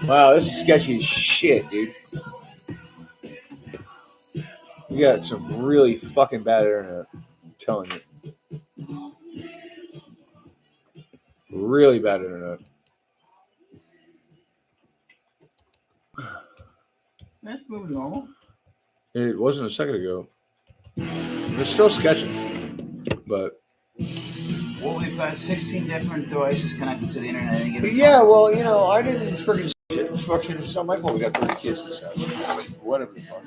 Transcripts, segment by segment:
Wow, this is sketchy as shit, dude. You got some really fucking bad internet. I'm telling you. Really bad internet. That's moving normal. It wasn't a second ago. It's still sketching, but Well, we've got 16 different devices connected to the internet at any given time. yeah, well, you know, I didn't freaking shit. Fucking, it's not my fault. We got 30 kids in this house. Whatever the fuck.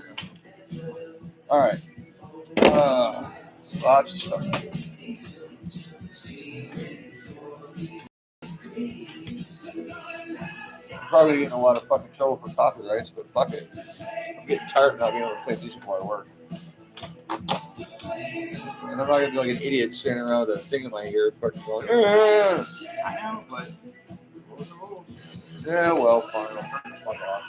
All right. Lots of stuff. Probably getting a lot of fucking trouble for copyrights, but fuck it. I'm getting tired of not being able to play music while I work. And I'm not gonna be like an idiot standing around with a thing in my ear, fucking going, I know, but what was the rules? yeah, well, fine. I'll turn the fuck off.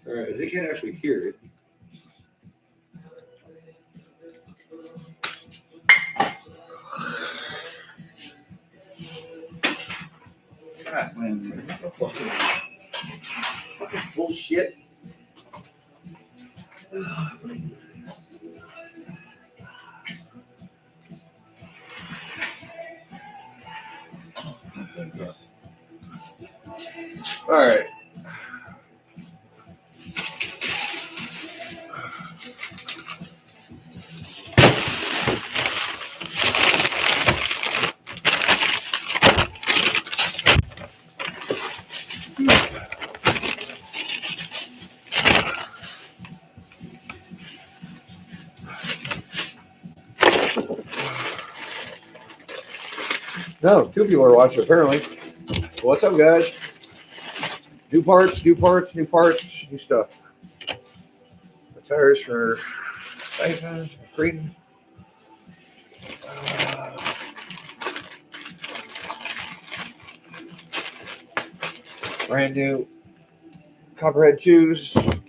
All right, they can't actually hear it. God, man. Fucking bullshit. All right. No, two people are watching apparently. What's up, guys? New parts, new parts, new parts, new stuff. The tires for siphons, Creighton. Brand new Copperhead 2s.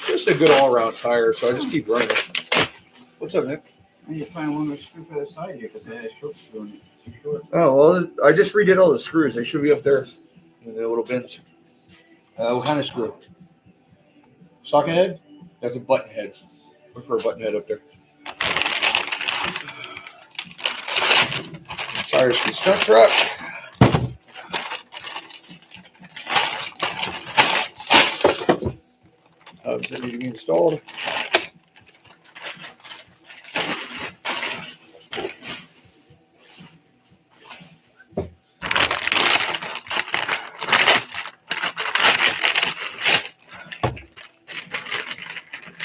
Just a good all-around tire, so I just keep running. What's up, Nick? I need to find one more screw for the side here because I had a short screw in it. It's short. Oh, well, I just redid all the screws. They should be up there in the little bins. What kind of screw? Socket head? That's a button head. Look for a button head up there. Tires for the stunt truck. Hubs that need to be installed.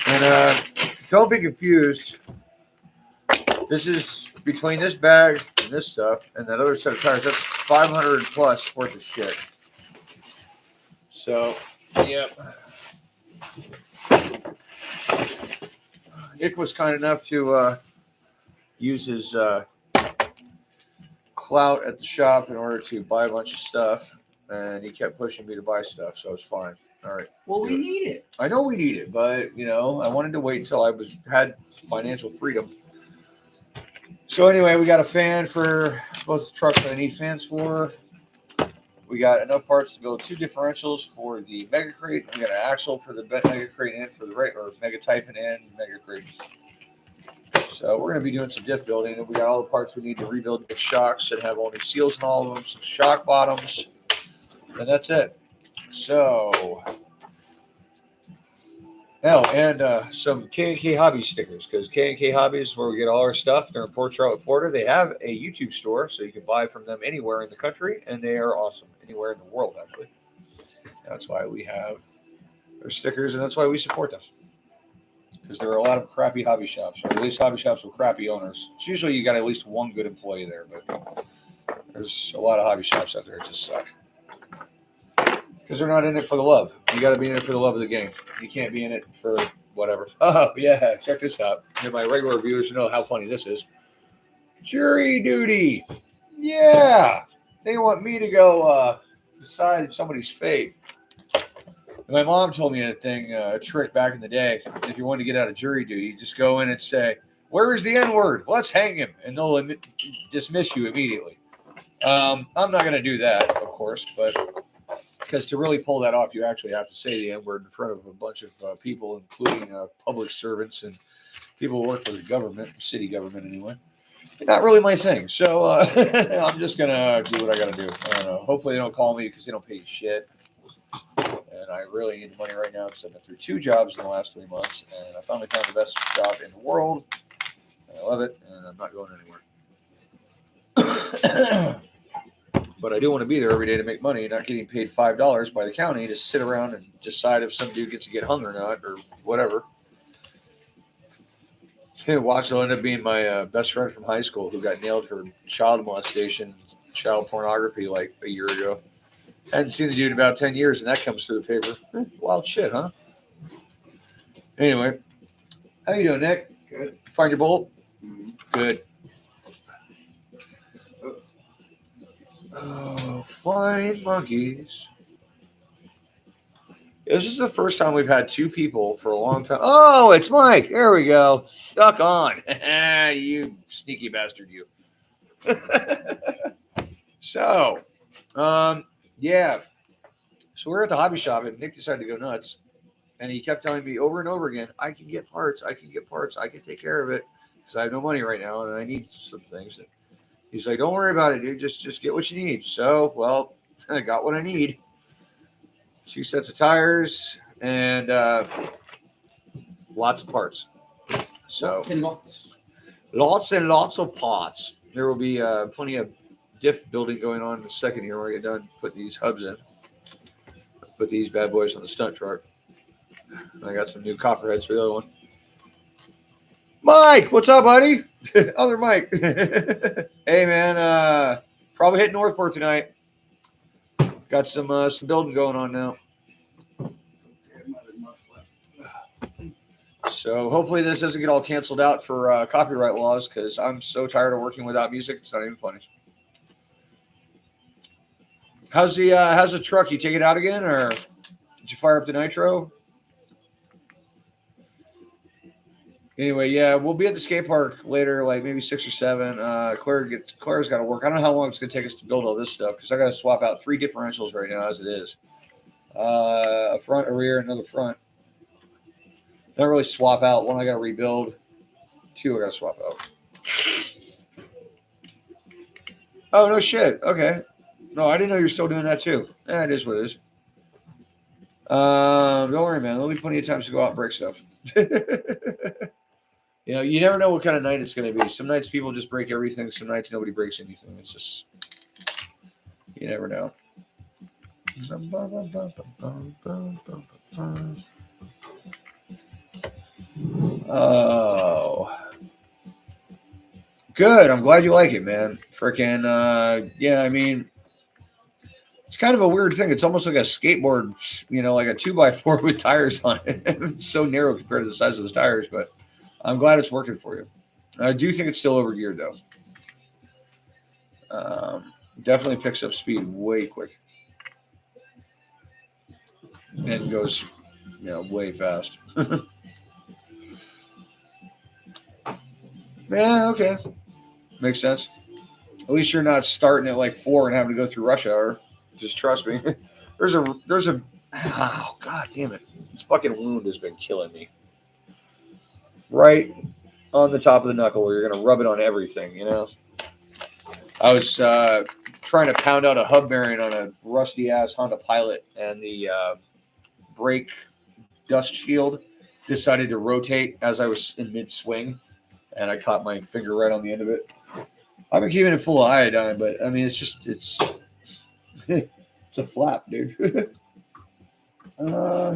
And don't be confused. This is between this bag and this stuff and that other set of tires. That's 500 plus worth of shit. So, yep. Nick was kind enough to use his clout at the shop in order to buy a bunch of stuff, and he kept pushing me to buy stuff, so it's fine. All right. Well, we need it. I know we need it, but you know, I wanted to wait until I had financial freedom. So anyway, we got a fan for both the trucks that I need fans for. We got enough parts to build 2 differentials for the Mega Crate. We got an axle for the Mega Crate and for the Mega Typhon and Mega Crate. So we're going to be doing some diff building, and we got all the parts we need to rebuild the shocks that have all new seals in all of them, some shock bottoms, and that's it. So, and some K&K Hobby stickers, because K&K Hobby is where we get all our stuff. They're in Port Charlotte, Florida. They have a YouTube store, so you can buy from them anywhere in the country, and they are awesome. Anywhere in the world, actually. That's why we have their stickers, and that's why we support them. Because there are a lot of crappy hobby shops, or at least hobby shops with crappy owners. It's usually you got at least one good employee there, but there's a lot of hobby shops out there that just suck. Because they're not in it for the love. You got to be in it for the love of the game. You can't be in it for whatever. Oh, yeah, check this out. My regular viewers know how funny this is. Jury duty. Yeah. They want me to go decide somebody's fate. My mom told me a trick back in the day. If you wanted to get out of jury duty, you just go in and say, "Where's the N-word? Let's hang him," and they'll dismiss you immediately. I'm not going to do that, of course, but because to really pull that off, you actually have to say the N-word in front of a bunch of people, including public servants and people who work for the government, city government anyway. Not really my thing. So I'm just going to do what I got to do. I don't know. Hopefully they don't call me because they don't pay you shit. And I really need the money right now because I've been through 2 jobs in the last 3 months. And I finally found the best job in the world. And I love it. And I'm not going anywhere. But I do want to be there every day to make money, not getting paid $5 by the county to sit around and decide if some dude gets to get hung or not or whatever. Watch will end up being my best friend from high school who got nailed for child molestation, child pornography like a year ago. Hadn't seen the dude in about 10 years, and that comes through the paper. Wild shit, huh? Anyway, how you doing, Nick? Good. Find your bolt? Mm-hmm. Good. Oh, flying monkeys. This is the first time we've had 2 people for a long time. Oh, it's Mike. There we go. Suck on. You sneaky bastard, you. So, yeah. So we're at the hobby shop, and Nick decided to go nuts. And he kept telling me over and over again, I can get parts. I can take care of it because I have no money right now, and I need some things. He's like, don't worry about it, dude. Just get what you need. So, well, I got what I need. 2 sets of tires and lots of parts. So lots and lots of parts. There will be plenty of diff building going on in a second here when I get done putting these hubs in. Put these bad boys on the stunt truck. I got some new copperheads for the other one. Mike, what's up, buddy? Other Mike. Hey, man. Probably hitting Northport tonight. Got some building going on now. So hopefully this doesn't get all canceled out for copyright laws because I'm so tired of working without music. It's not even funny. How's the truck? You take it out again, or did you fire up the nitro? Anyway, yeah, we'll be at the skate park later, like maybe 6 or 7. Claire's got to work. I don't know how long it's going to take us to build all this stuff because I got to swap out 3 differentials right now as it is. A front, a rear, another front. Don't really swap out. 1 I got to rebuild. 2 I got to swap out. Oh, no shit. Okay. No, I didn't know you were still doing that too. It is what it is. Don't worry, man. There'll be plenty of times to go out and break stuff. You know, you never know what kind of night it's going to be. Some nights people just break everything. Some nights nobody breaks anything. It's just, you never know. Oh, good. I'm glad you like it, man. Freaking, yeah, I mean, it's kind of a weird thing. It's almost like a skateboard, you know, like a 2x4 with tires on it. It's so narrow compared to the size of those tires, but I'm glad it's working for you. I do think it's still overgeared, though. Definitely picks up speed way quick. And goes, you know, way fast. Yeah, okay. Makes sense. At least you're not starting at like 4 and having to go through rush hour. Just trust me. There's a oh god damn it. This fucking wound has been killing me. Right on the top of the knuckle where you're gonna rub it on everything, you know. I was trying to pound out a hub bearing on a rusty ass Honda Pilot, and the brake dust shield decided to rotate as I was in mid swing, and I caught my finger right on the end of it. I've been keeping it full of iodine, but I mean it's it's a flap, dude.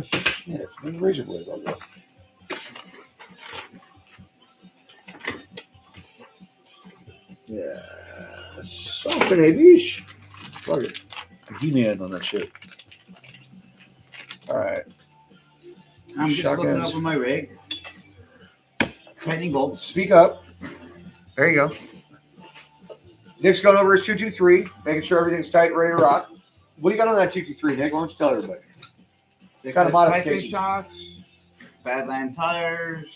Shit. Maybe razor blades all go. Yeah. Something, bish. Fuck it. He-Man on that shit. All right. I'm just looking over my rig. Tightening bolts. Speak up. There you go. Nick's going over his 223, making sure everything's tight, ready to rock. What do you got on that 223, Nick? Why don't you tell everybody? Six Kind of typing modifications. shocks, Badland tires,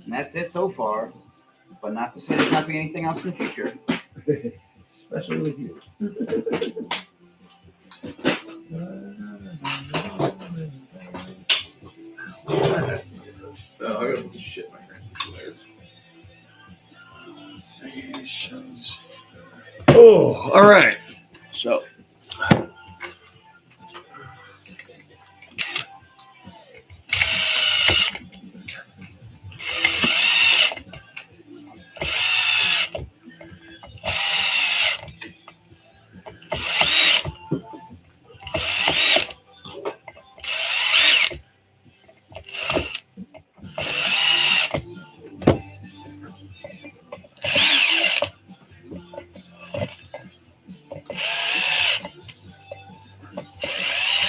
and that's it so far. But not to say there's not be anything else in the future. Especially with you. Oh, I got shit in my hands. Oh, all right. So.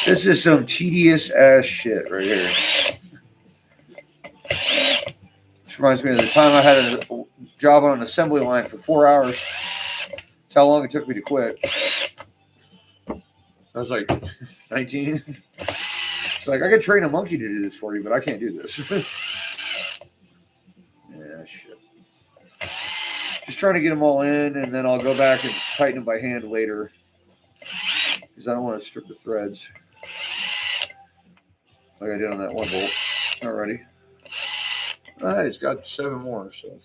This is some tedious ass shit right here. This reminds me of the time I had a job on an assembly line for 4 hours. That's how long it took me to quit. I was like 19. It's like, I could train a monkey to do this for you, but I can't do this. Yeah, shit. Just trying to get them all in, and then I'll go back and tighten them by hand later. Because I don't want to strip the threads. Like I did on that one bolt already. All right, it's got 7 more, so.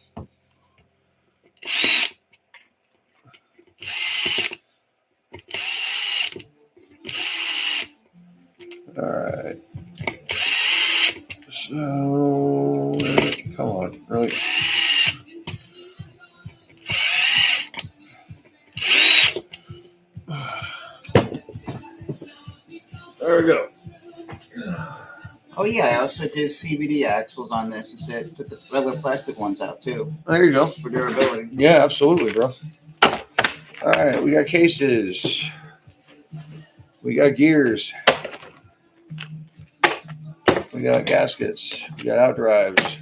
All right. So, come on, really? There we go. Oh yeah, I also did CVD axles on this instead. Took the regular plastic ones out too There you go. for durability. Yeah, absolutely, bro. All right, we got cases. We got gears. We got gaskets. We got out drives.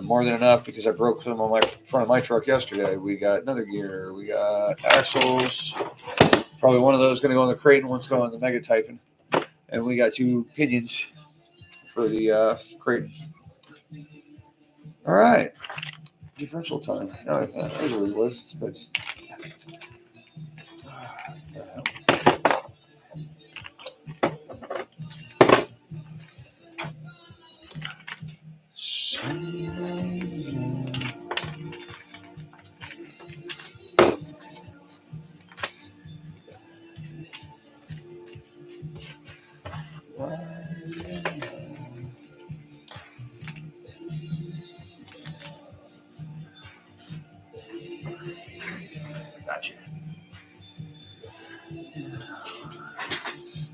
More than enough because I broke some on my front of my truck yesterday. We got another gear. We got axles. Probably one of those going to go on the Creighton. One's going on the Mega Typhon. And we got 2 pinions for the Creighton. All right. Differential time. No, that's what it was. But, gotcha.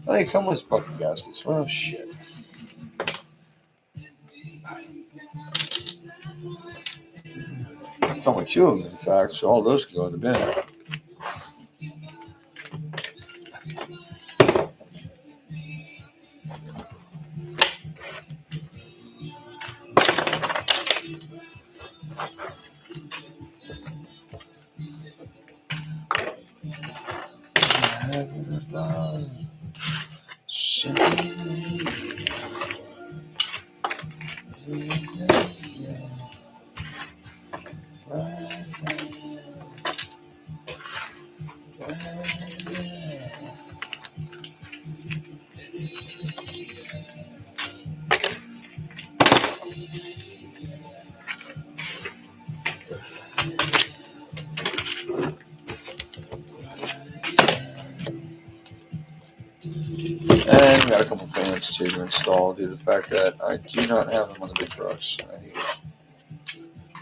Oh, they come with fucking gaskets. Well, shit. Come with 2 of them, in fact, so all those can go in the bin. And we got a couple fans too to install due to the fact that I do not have them on the big trucks.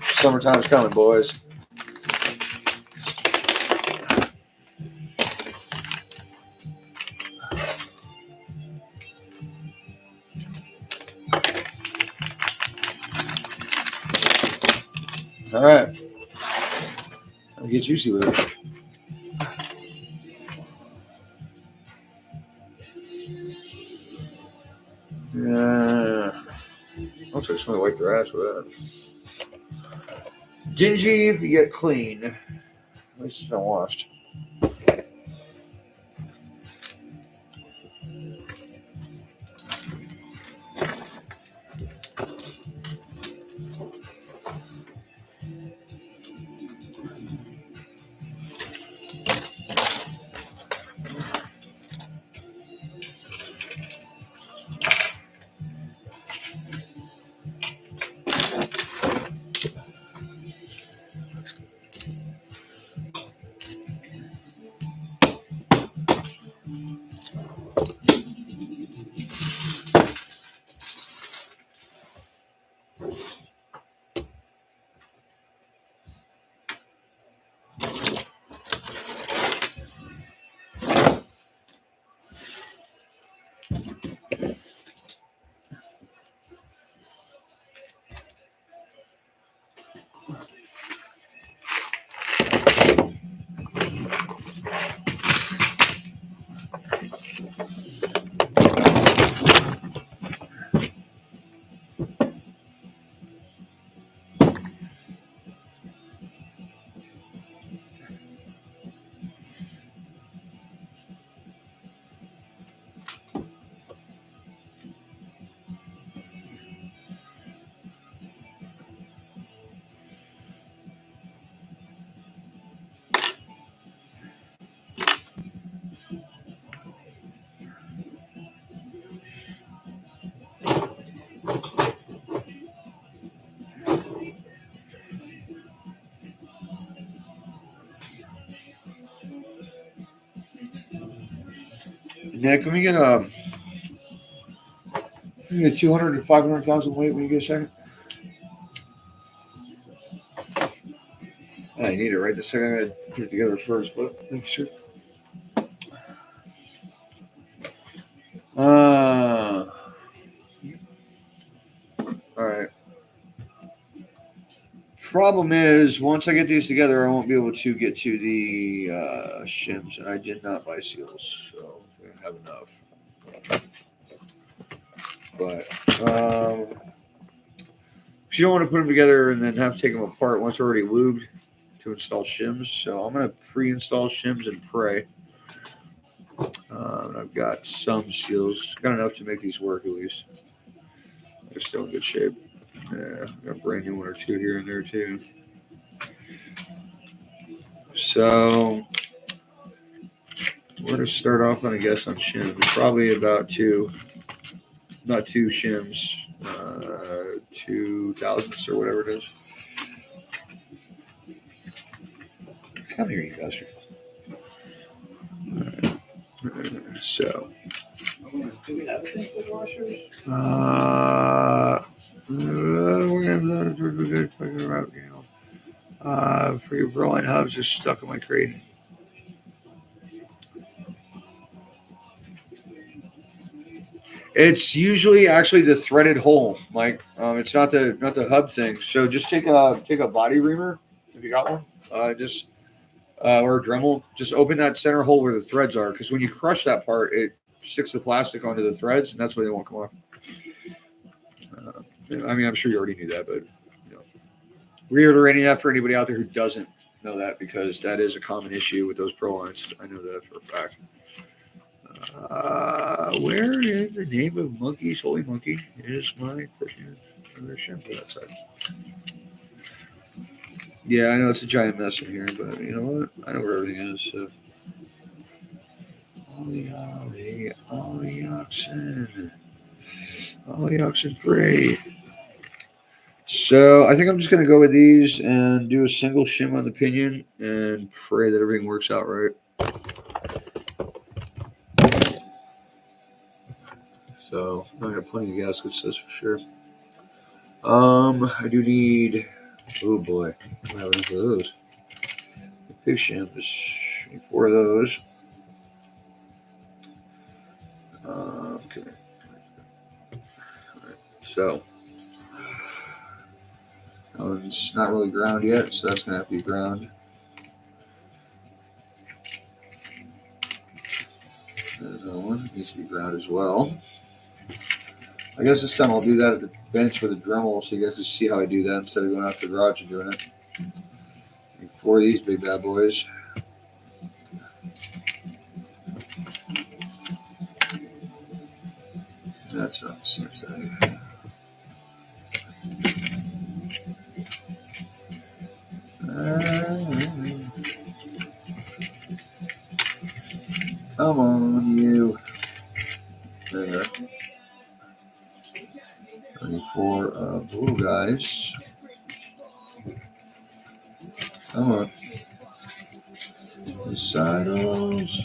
Summertime's coming, boys. All right. Let me get juicy with it. Looks like somebody wiped their ass with that. Dingy yet clean. At least it's been washed. Nick, let me get 200 to 500,000 weight when you get a second. I need it right this second. I gotta put it together first, but thank you, sir. All right. Problem is, once I get these together, I won't be able to get to the shims, and I did not buy seals, so we have enough. But you don't want to put them together and then have to take them apart once they're already lubed to install shims. So I'm going to pre-install shims and pray. I've got some seals, got enough to make these work at least. They're still in good shape. Yeah, I've got a brand new one or two here and there too. So we're going to start off on, I guess, on shims. Probably about not two shims, 2,000ths or whatever it is. Come here, you bastard. All right. So. Do we have a thing for washers? We're gonna good fucking route, for your rolling hubs are stuck in my crate. It's usually actually the threaded hole, Mike. It's not the hub thing. So just take a body reamer if you got one. Or a Dremel. Just open that center hole where the threads are, because when you crush that part, it sticks the plastic onto the threads, and that's why they won't come off. I mean, I'm sure you already knew that, but reiterating that for anybody out there who doesn't know that, because that is a common issue with those pro lines. I know that for a fact. Where in the name of monkeys, holy monkey, is my freaking shampoo outside? Yeah, I know it's a giant mess in here, but you know what? I know where everything is. So. Ollie oxen free. So I think I'm just going to go with these and do a single shim on the pinion and pray that everything works out right. So I got plenty of gaskets, that's for sure. I do need. Oh boy, I have enough of those. Big shims, 4 of those. Okay. Right. So that one's not really ground yet, so that's going to have to be ground. Another one needs to be ground as well. I guess this time I'll do that at the bench with a Dremel, so you guys just see how I do that instead of going out to the garage and doing it. 4 of these big bad boys. That's not the same thing. Come on, you. There. 24 blue guys. Come on. The saddles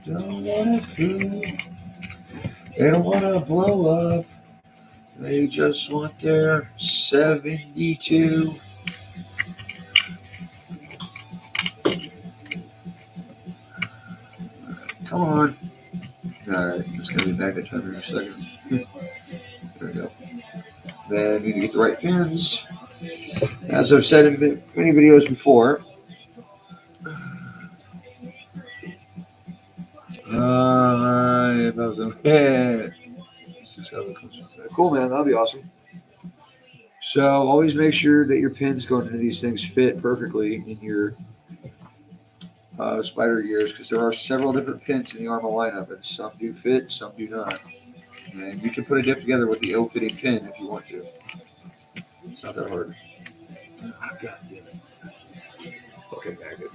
don't want to cool. They don't want to blow up. They just want their 72. Come on. Alright, it's going to be back at 10 in a second. There we go. Then I need to get the right pins. As I've said in many videos before, cool, man. That'll be awesome. So always make sure that your pins going into these things fit perfectly in your spider gears, because there are several different pins in the Arma lineup, and some do fit, some do not. And you can put a dip together with the ill-fitting pin if you want to. It's not that hard. God damn it. Fucking maggot.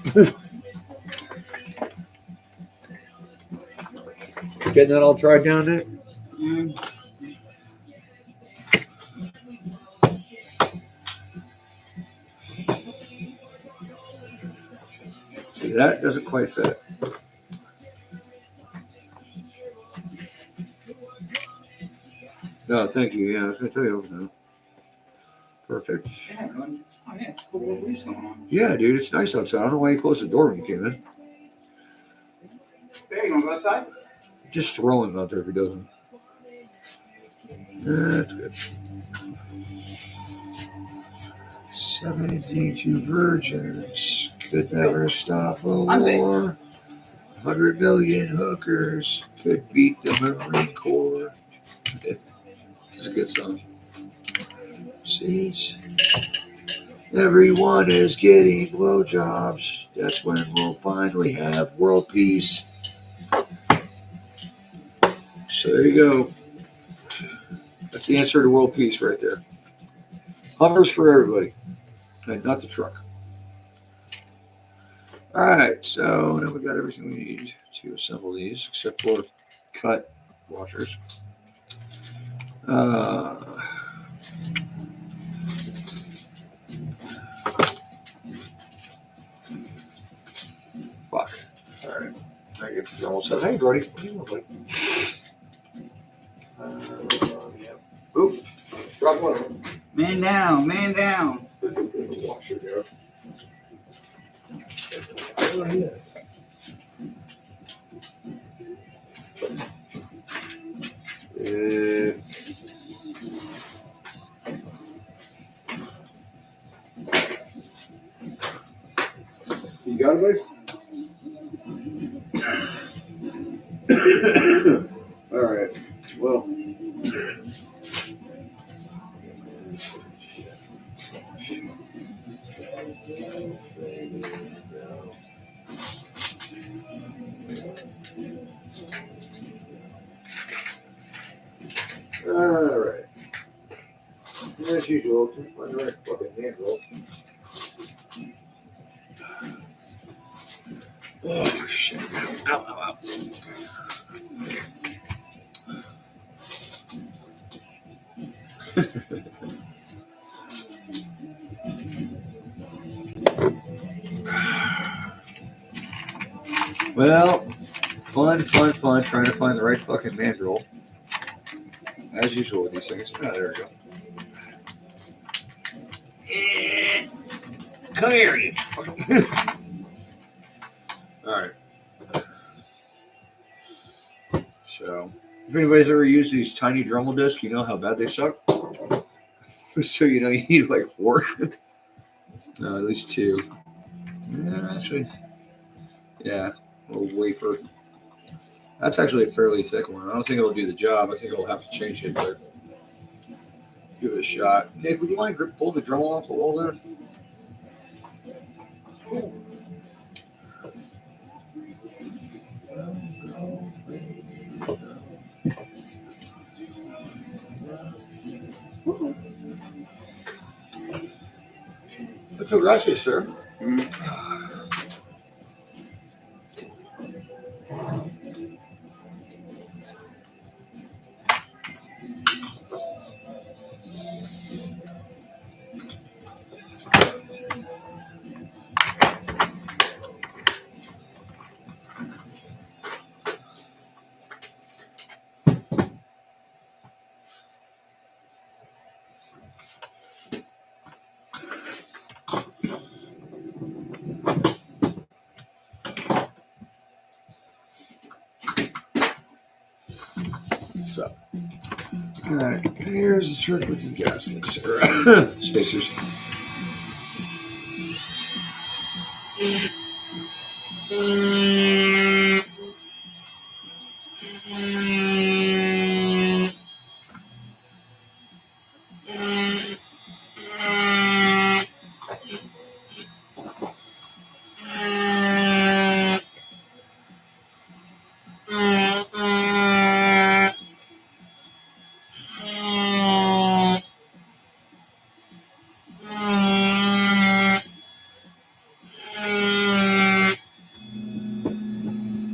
Getting that all tried down there? See, that doesn't quite fit. No, thank you. Yeah, I was gonna tell you. No. Perfect. Yeah, man. Oh, yeah, it's a cool little breeze going on. Yeah, dude, it's nice outside. I don't know why you closed the door when you came in. There, you want to go outside? Just throwing him out there if he doesn't. That's good. 72 virgins could never stop a war. 100 million hookers could beat the Marine Corps. This is a good song. See, everyone is getting blowjobs. That's when we'll finally have world peace. So there you go. That's the answer to world peace right there. Hummers for everybody, and not the truck. All right, so now we got everything we need to assemble these, except for cut washers. Fuck. All right. I get the almost said, "Hey, Brody, what do you want, buddy?" Yeah. Oop. Drop one. Man down, man down. Washer there. Oh, yeah. You got it, buddy? All right. Well. All right. As usual, find the right fucking handle. Oh, shit. Ow, ow, ow. Well, fun, trying to find the right fucking mandrel. As usual with these things. Oh, there we go. Come here, you fucking. Alright. So, if anybody's ever used these tiny Dremel discs, you know how bad they suck. So, you know, you need like 4. No, at least 2. Yeah, actually. Yeah, a little wafer. That's actually a fairly thick one. I don't think it'll do the job. I think I'll have to change it, but give it a shot. Nick, would you mind pull the Dremel off the wall there? Muchas gracias, sir. So, all right, here's the trick with the gaskets or spacers.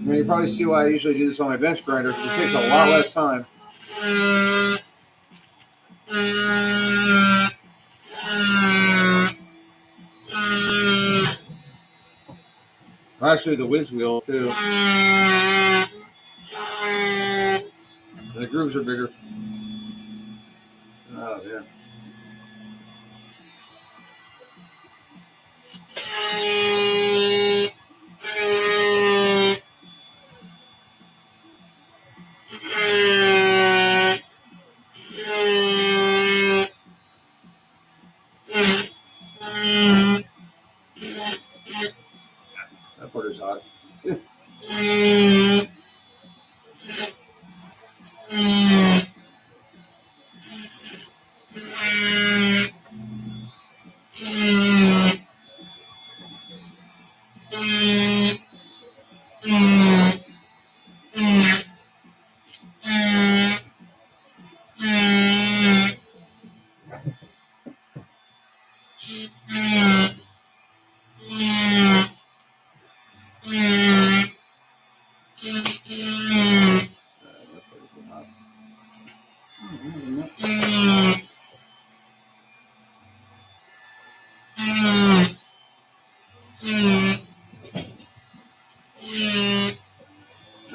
Now you probably see why I usually do this on my bench grinder. It takes a lot less time. Actually, the whiz wheel too. The grooves are bigger. Oh yeah. That part is hot.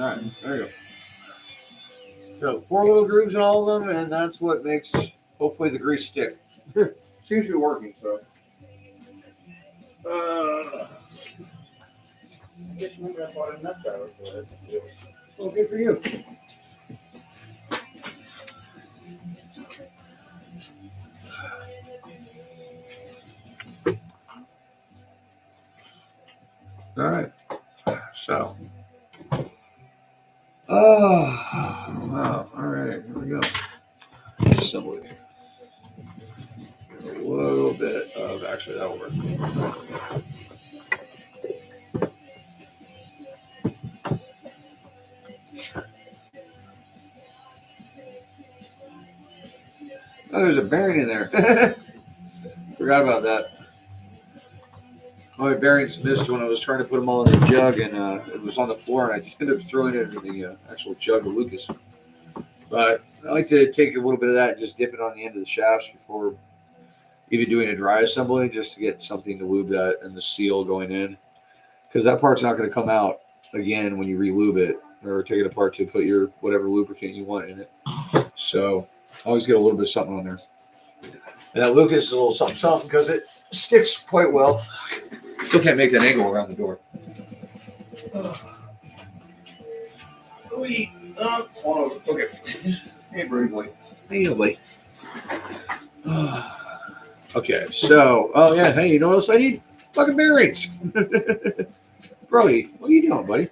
All right, there you go. So 4 little grooves in all of them, and that's what makes hopefully the grease stick. Seems to be working. So. I just remember I bought a nut tower for it. Well, good for you. All right. So. Oh, wow. All right. Here we go. Assembly. A little bit of, actually, that'll work. Oh, there's a bearing in there. Forgot about that. My bearings missed when I was trying to put them all in the jug, and it was on the floor, and I ended up throwing it into the actual jug of Lucas. But I like to take a little bit of that and just dip it on the end of the shafts before even doing a dry assembly, just to get something to lube that and the seal going in. Because that part's not going to come out again when you re-lube it or take it apart to put your whatever lubricant you want in it. So always get a little bit of something on there. And that Lucas is a little something something because it sticks quite well. Still can't make that angle around the door. Okay. Hey, Birdie boy. Hey, boy. Okay, so, oh yeah, hey, you know what else I need? Fucking bearings. Brody, what are you doing, buddy?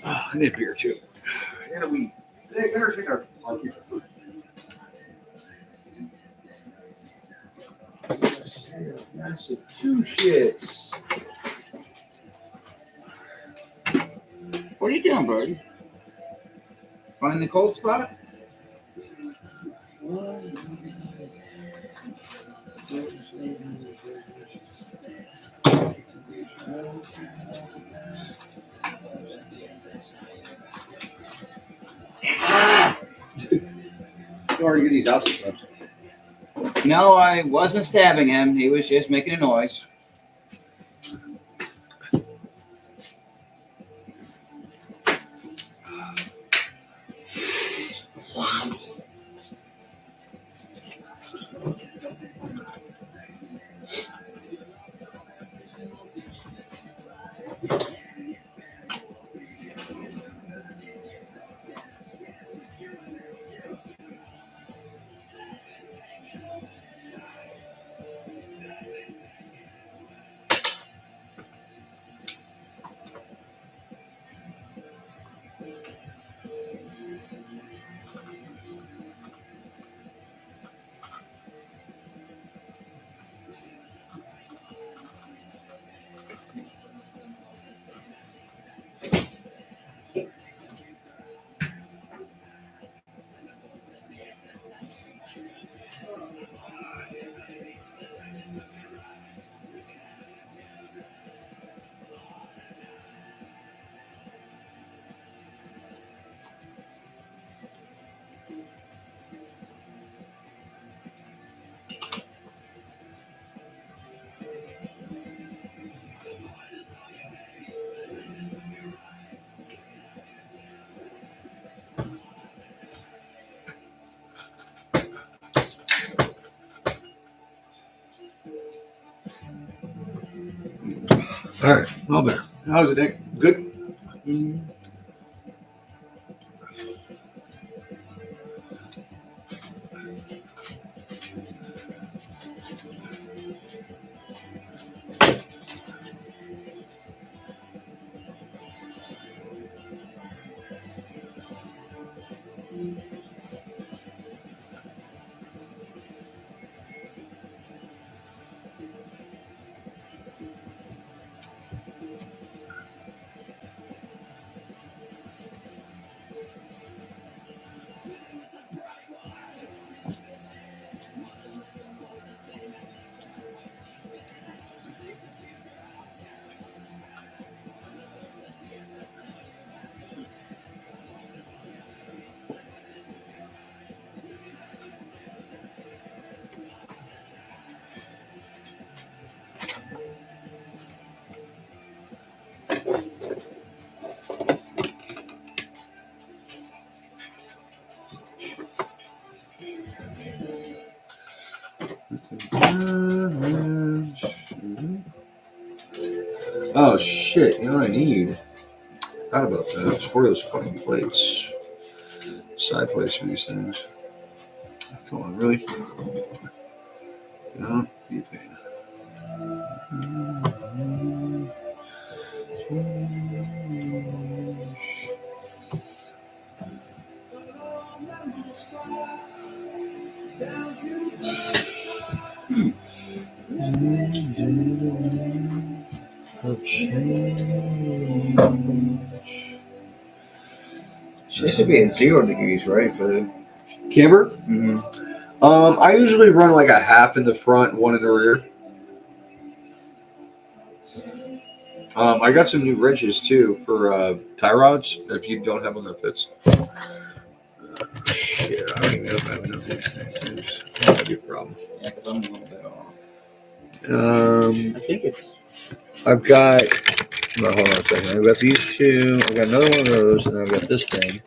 I need a beer too. And a weed. Hey, better take our food. Massive 2 shits. What are you doing, Birdie? Find the cold spot? You already get these out stuff. No, I wasn't stabbing him. He was just making a noise. All right, well better. How's it, Nick? Good. Oh shit! You know what I need? Thought about that. It's for those fucking plates, side plates for these things. Come on, really? Don't be a pain. It should be at 0 degrees, right? For the Camber? mm-hmm. I usually run like a half in the front, one in the rear. I got some new wrenches too for tie rods. If you don't have one that fits. Shit, I don't even know if I have enough of these things. That might be a problem. Yeah, because I'm a little bit off. I think it's. I've got. No, hold on a second. I've got these two. I've got another one of those, and I've got this thing.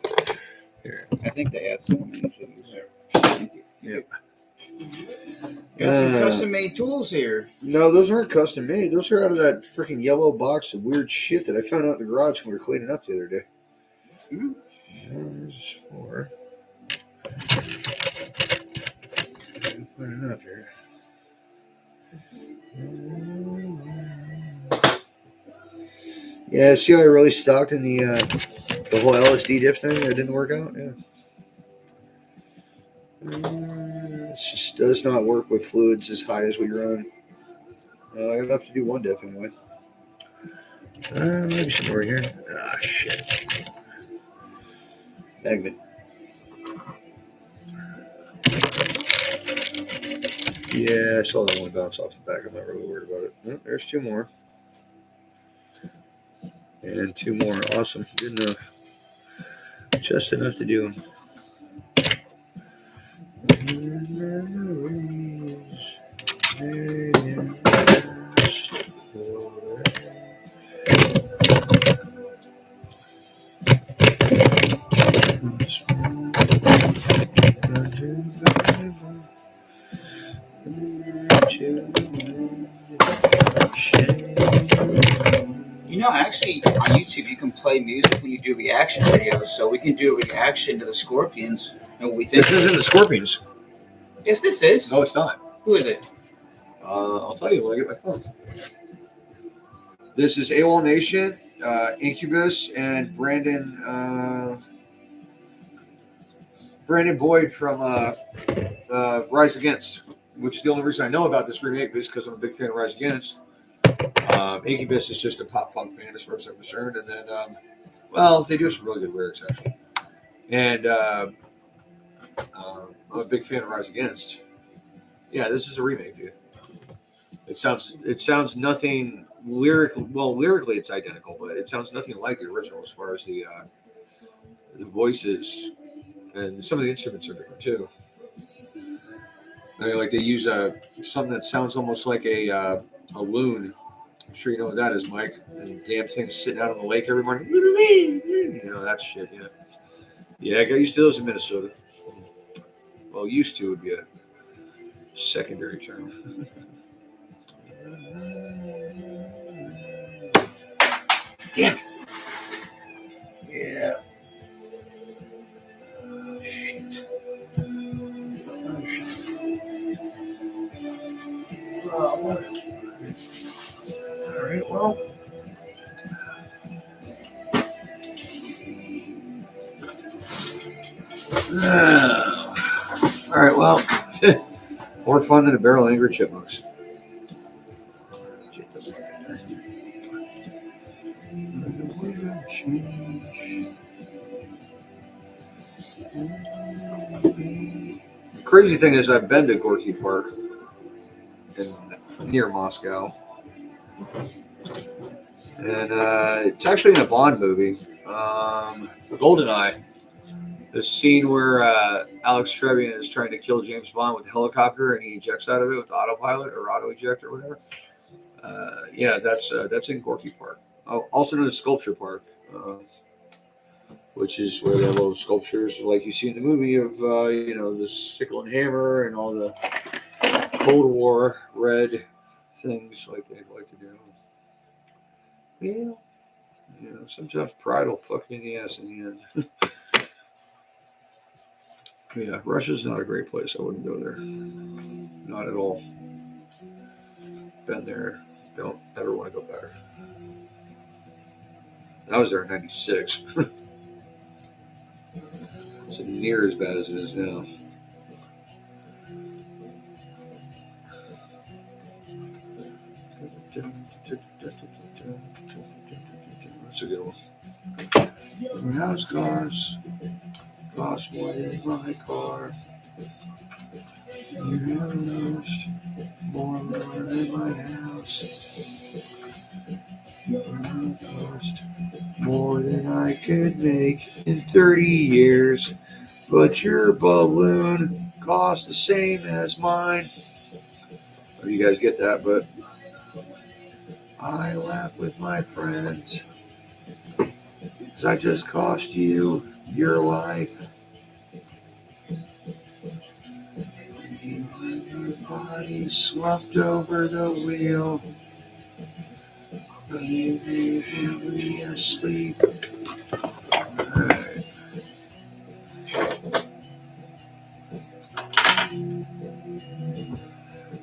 Here. I think they have some usually there. Thank you. Yep. Got some custom-made tools here. No, those aren't custom made. Those are out of that freaking yellow box of weird shit that I found out in the garage when we were cleaning up the other day. Mm-hmm. There's 4. Put it up here. Yeah, see how I really stocked in the whole LSD diff thing that didn't work out? Yeah. It just does not work with fluids as high as we run. I have to do one diff anyway. Maybe some more here. Ah, shit. Magnet. Yeah, I saw that one bounce off the back. I'm not really worried about it. Oh, there's 2 more. And 2 more. Awesome. Good enough. Just enough to do. You know, actually, on YouTube, you can play music when you do reaction videos. So we can do a reaction to the Scorpions and what we think. This isn't the Scorpions. Yes, this is. No, it's not. Who is it? I'll tell you when I get my phone. This is AWOL Nation, Incubus, and Brandon Boyd from Rise Against, which is the only reason I know about this remake is because I'm a big fan of Rise Against. Incubus is just a pop punk band as far as I'm concerned, and then, well, they do some really good lyrics actually. And I'm a big fan of Rise Against. Yeah, this is a remake, dude. It sounds nothing lyrical. Well, lyrically it's identical, but it sounds nothing like the original as far as the voices, and some of the instruments are different too. I mean, like they use something that sounds almost like a loon. I'm sure you know what that is, Mike. And the damn thing's sitting out on the lake every morning. You know that shit. Yeah, yeah. I got used to those in Minnesota. Well, used to would be a secondary term. Damn it. Yeah. Oh, shit. Oh, shit. Oh, all right, well. All right, well. More fun than a barrel of angry chipmunks. Get the fuck out of here. The crazy thing is, I've been to Gorky Park near Moscow, and it's actually in a Bond movie, GoldenEye. The scene where Alex Trevian is trying to kill James Bond with a helicopter, and he ejects out of it with autopilot or auto eject or whatever. Yeah, that's in Gorky Park, also known as Sculpture Park, which is where they have all the sculptures like you see in the movie of the sickle and hammer and all the Cold War red things like they like to do. Yeah, sometimes pride will fuck you in the ass in the end. Yeah, Russia's not a great place. I wouldn't go there. Not at all. Been there. Don't ever want to go back. I was there in '96. It's near as bad as it is now. That's a good one. Your house cars cost more than my car. You never lost more than my house. You cost more than I could make in 30 years. But your balloon costs the same as mine. Oh, you guys get that, but I laugh with my friends. 'Cause I just cost you your life. Your body slumped over the wheel. You're asleep. Alright.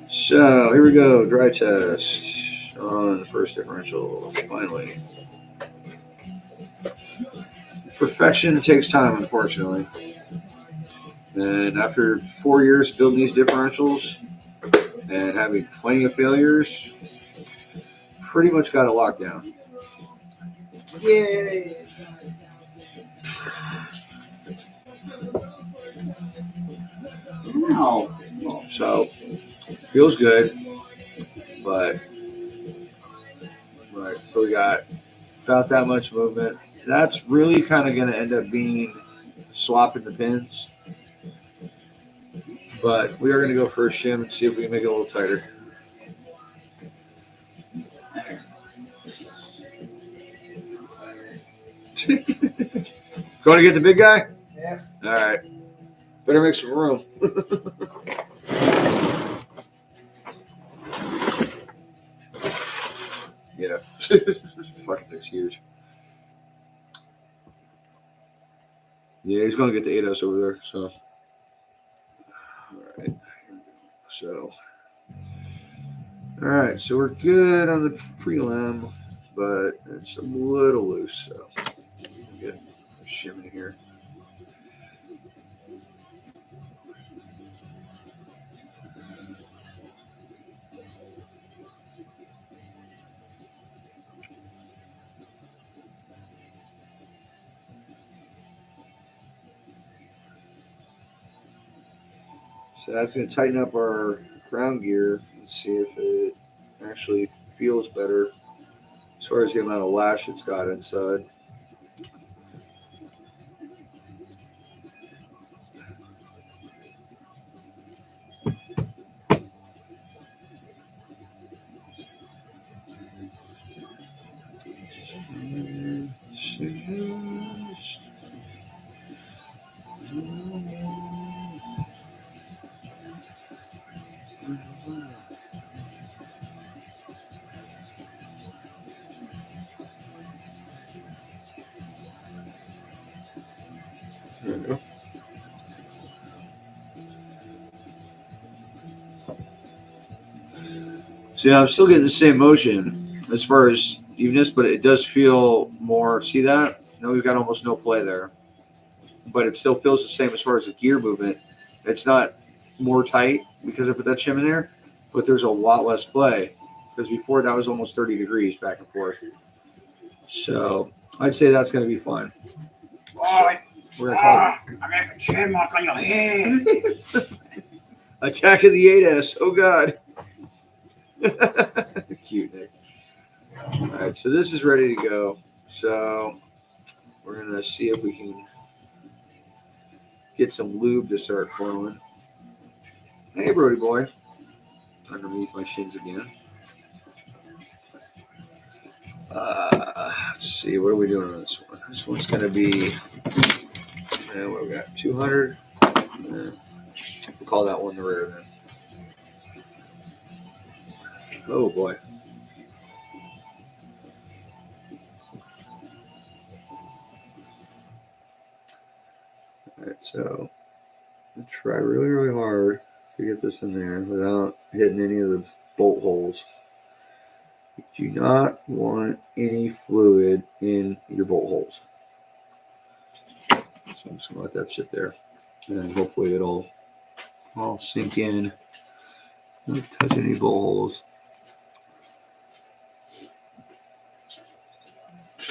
So here we go. Dry test on the first differential. Finally. Perfection takes time, unfortunately. And after 4 years building these differentials and having plenty of failures, pretty much got it locked down. Yay! No. So feels good, but right. So we got about that much movement. That's really kind of going to end up being swapping the pins. But we are going to go for a shim and see if we can make it a little tighter. Going to get the big guy? Yeah. All right. Better make some room. Yeah. Fucking thing's huge. Yeah, he's going to get the 8S over there. So, all right. So, all right. So we're good on the prelim, but it's a little loose. So, get a shim in here. So that's going to tighten up our ground gear and see if it actually feels better as far as the amount of lash it's got inside. we go. See, I'm still getting the same motion as far as evenness, but it does feel more. See that? No, we've got almost no play there, but it still feels the same as far as the gear movement. It's not more tight because I put that shim in there, but there's a lot less play because before that was almost 30 degrees back and forth. So I'd say that's going to be fun. Oh, We're going to call I got a chin mark on your head. it Attack of the 8S. Oh, God. Cute, Nick. All right, so this is ready to go. So we're going to see if we can get some lube to start flowing. Hey, Brody boy. Underneath my shins again. Let's see, what are we doing on this one? This one's going to be, what we got? 200. We'll call that one the rear then. Oh boy. All right, so I'll try really, really hard to get this in there without hitting any of the bolt holes. You do not want any fluid in your bolt holes. So I'm just gonna let that sit there, and hopefully it'll all sink in. Don't touch any bolt holes.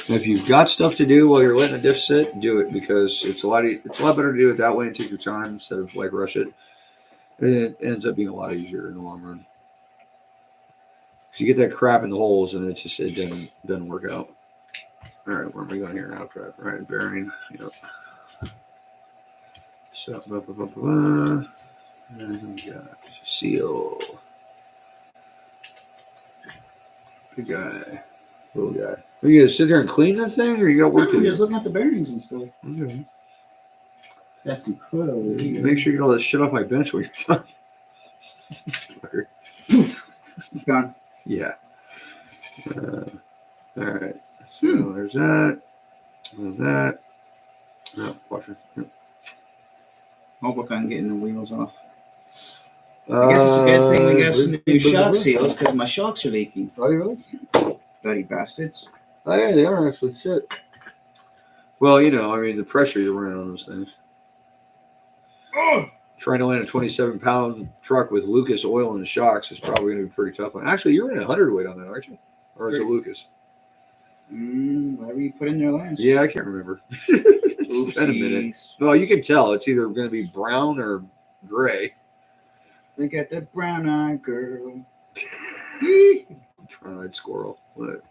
If you've got stuff to do while you're letting a diff sit, do it because it's a lot better to do it that way and take your time instead of like rush it. And it ends up being a lot easier in the long run. You get that crap in the holes and it doesn't work out. All right, where am I going here now? Right, bearing. Yep. So, and we got seal. Good guy. Little guy. Are you gonna sit there and clean that thing, or you got work to I'm do? just looking at the bearings and stuff. Okay. That's incredible. Make sure you get all that shit off my bench when you're done. Fucker. It's gone. Yeah. All right. So there's that. There's that. Oh, washer. Yep. I'll work on getting the wheels off. I guess it's a good thing we got some new shock seals because my shocks are leaking. Are you really? Bloody bastards. Oh, yeah, they are actually shit. Well, you know, I mean, the pressure you're running on those things. Oh! Trying to land a 27-pound truck with Lucas oil and shocks is probably going to be pretty tough. Actually, you're running 100 weight on that, aren't you? Or is it Lucas? Whatever you put in there last. Yeah, I can't remember. It's been a minute. Well, you can tell it's either going to be brown or gray. Look at the brown-eyed girl. Brown-eyed squirrel. What?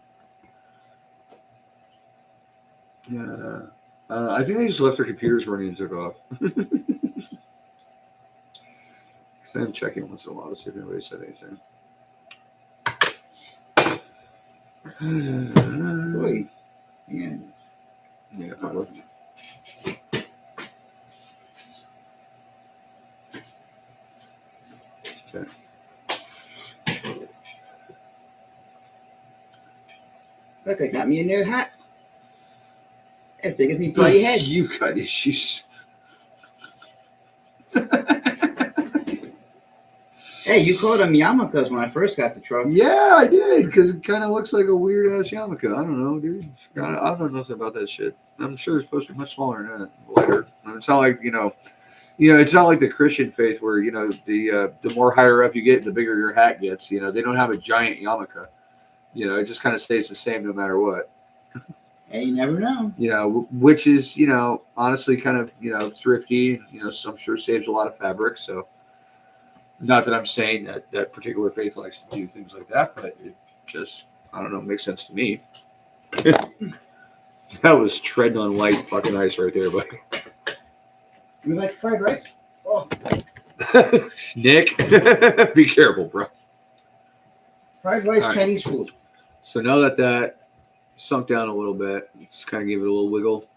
Yeah. I think they just left their computers running and took off. So I'm checking once in a while to see if anybody said anything. Wait. Yeah. Yeah, probably. Okay. Look, I got me a new hat. As big as me bloody head. You've got issues. Hey, you called them yarmulkes when I first got the truck. Yeah, I did, because it kind of looks like a weird-ass yarmulke. I don't know, dude. I don't know nothing about that shit. I'm sure it's supposed to be much smaller than that, lighter. I mean, it's not like, it's not like the Christian faith where, the more higher up you get, the bigger your hat gets. They don't have a giant yarmulke. It just kind of stays the same no matter what. Hey, you never know. Which is, honestly kind of, thrifty. So I'm sure saves a lot of fabric. So, not that I'm saying that particular faith likes to do things like that, but it just, I don't know, makes sense to me. That was treading on light fucking ice right there, buddy. You like fried rice? Oh. Nick, be careful, bro. Fried rice, right. Chinese food. So now that sunk down a little bit, let's kind of give it a little wiggle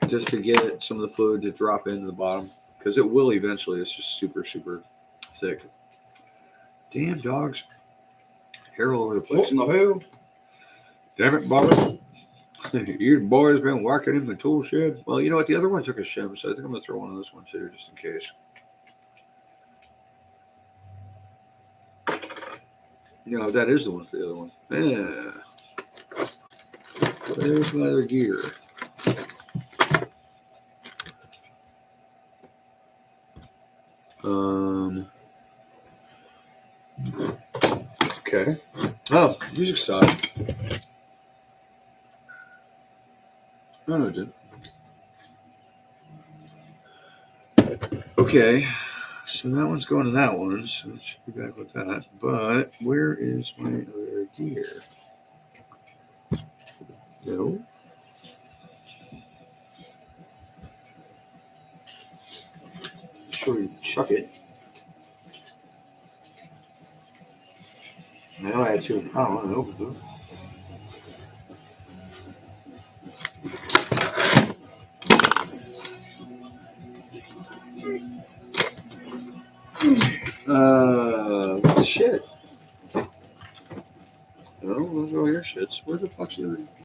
just to get some of the fluid to drop into the bottom because it will eventually. It's just super, super thick. Damn dogs. Hair all over the place. Oh, no. Damn it, Bobby. Your boy's been working in the tool shed. Well, you know what? The other one took a shim, so I think I'm gonna throw one of those ones here just in case. You know, that is the one for the other one. Yeah. There's my other gear. Okay. Oh, music stopped. No, it didn't. Okay. So that one's going to that one, so it should be back with that. But where is my other gear? No. Sure, you chuck it. Now I had to. Oh, I opened them. What the shit? No, those are all your shits. Where the fuck's the other?